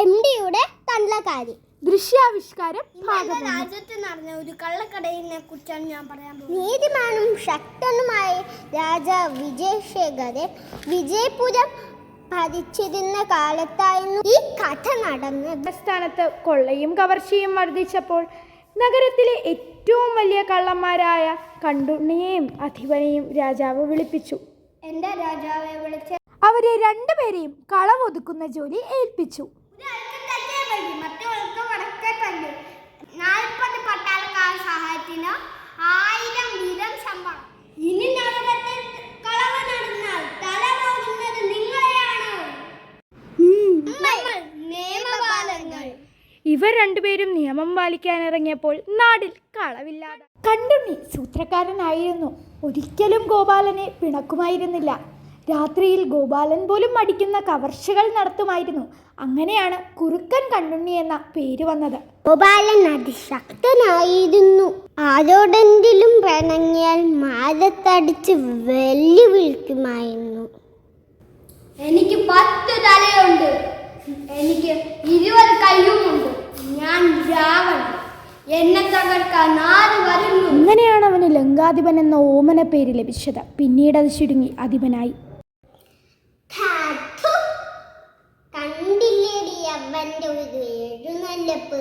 MDയുടെ കള്ളക്കാരി ദൃശ്യാവിഷ്കാരം. രാജ്യത്ത് നടന്ന ഒരു കള്ളക്കടയിനെ കുറിച്ചാണ് ഞാൻ പറയാൻ പോകുന്നത്. നീതിമാനും ശക്തനുമായ രാജാവ് വിജയശേഖരൻ വിജയപുരം ഭരിച്ചിരുന്ന കാലത്തായിരുന്നു ഈ കഥ നടന്നത്. സ്ഥാനത്ത് കൊള്ളയും കവർച്ചയും വർദ്ധിച്ചപ്പോൾ നഗരത്തിലെ ഏറ്റവും വലിയ കള്ളന്മാരായ കണ്ടുണ്ണിയെയും അധിപനെയും രാജാവ് വിളിപ്പിച്ചു. എന്താ രാജാവെ വിളിച്ച? അവരെ രണ്ടുപേരെയും കളവൊതുക്കുന്ന ജോലി ഏൽപ്പിച്ചു. 40 പട്ടാളക്കാർ സഹായത്തിന് 1000 വീതം ശമ്പളം. ഇനി നഗരത്തിൽ കളവ് നടന്നാൽ തല പോകുന്നത് നിങ്ങളെയാണ്. നിയമപാലകർ. ഇവർ രണ്ടുപേരും നിയമം പാലിക്കാനിറങ്ങിയപ്പോൾ നാട്ടിൽ കളവില്ലാതെ. കണ്ടുണ്ണി സൂത്രക്കാരനായിരുന്നു. ഒരിക്കലും ഗോപാലനെ പിണക്കുമായിരുന്നില്ല. രാത്രിയിൽ ഗോപാലൻ പോലും മടിക്കുന്ന കവർച്ചകൾ നടത്തുമായിരുന്നു. അങ്ങനെയാണ് കുറുക്കൻ കണ്ടുണ്ണി എന്ന പേര് വന്നത്. ഗോപാലൻ അതിശക്തനായിരുന്നു. ആരോടെങ്കിലും പിണങ്ങിയാൽ മാലത്തടിച്ച് വെല്ലുവിളിക്കുമായിരുന്നു. എനിക്ക് 10 തലയുണ്ട്, എനിക്ക് 20 കൈയുമുണ്ട്, ഞാൻ രാവണൻ, എന്നെ തകർക്കാൻ ആര് വരുന്നു? അങ്ങനെയാണ് അവന് ലങ്കാധിപൻ എന്ന ഓമന പേര് ലഭിച്ചത്. പിന്നീട് അത് ചുരുങ്ങി അധിപനായി. കണ്ടില്ലേടി അവന്റെ ഒരു എഴുന്നള്ളപ്പ്?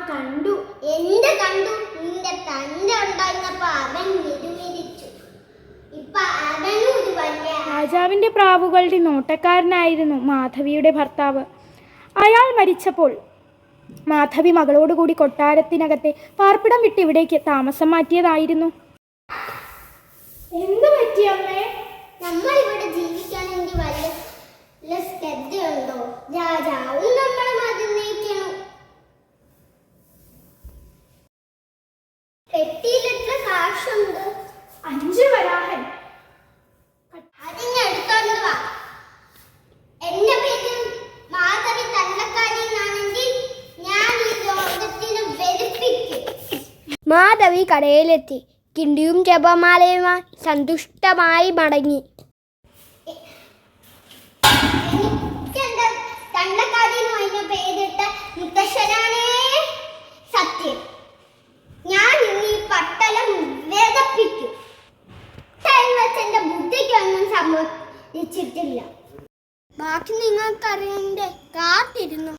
കണ്ടു. എന്ത് കണ്ടു? നിന്റെ തന്റെ ഉണ്ടായിരുന്നപ്പോ അവൻ വിരുമിരിച്ചു. ഇപ്പൊ അവനും ഒരു വലിയ. രാജാവിന്റെ പ്രാവുകളുടെ നോട്ടക്കാരനായിരുന്നു മാധവിയുടെ ഭർത്താവ്. അയാൾ മരിച്ചപ്പോൾ മാധവി മകളോടുകൂടി കൊട്ടാരത്തിനകത്തെ പാർപ്പിടം വിട്ട് ഇവിടേക്ക് താമസം മാറ്റിയതായിരുന്നു. എന്ത് പറ്റിയമ്മേ? നമ്മൾ ഇവിടെ ജീവിക്കാനെങ്കിൽ വല്ല ശ്രദ്ധയുണ്ടോ? രാജാവും നമ്മളെ മതിനയിക്കണം. പെട്ടിയിലെത്ര കാശുണ്ട്? 5 വരാഹൻ. അതിനെടുത്തോണ്ട് വാ. എന്റെ പേര് മാധവി തള്ളക്കാരി എന്നാണെങ്കിൽ ഞാൻ ഈ ലോകത്തിന് വെളുപ്പിക്കും. മാധവി കടയിലെത്തി. കിണ്ടിയും ജപമാലയുമായി സന്തുഷ്ടമായി മടങ്ങി. പേരിട്ട മുത്തശ്ശനാണേ സത്യം. ഞാൻ ഇനി പട്ടലം വേദപ്പിക്കും. എന്റെ ബുദ്ധിക്കൊന്നും സംഭവിച്ചിട്ടില്ല. ബാക്കി നിങ്ങൾക്കറിയണ്ടേ? കാത്തിരുന്നു.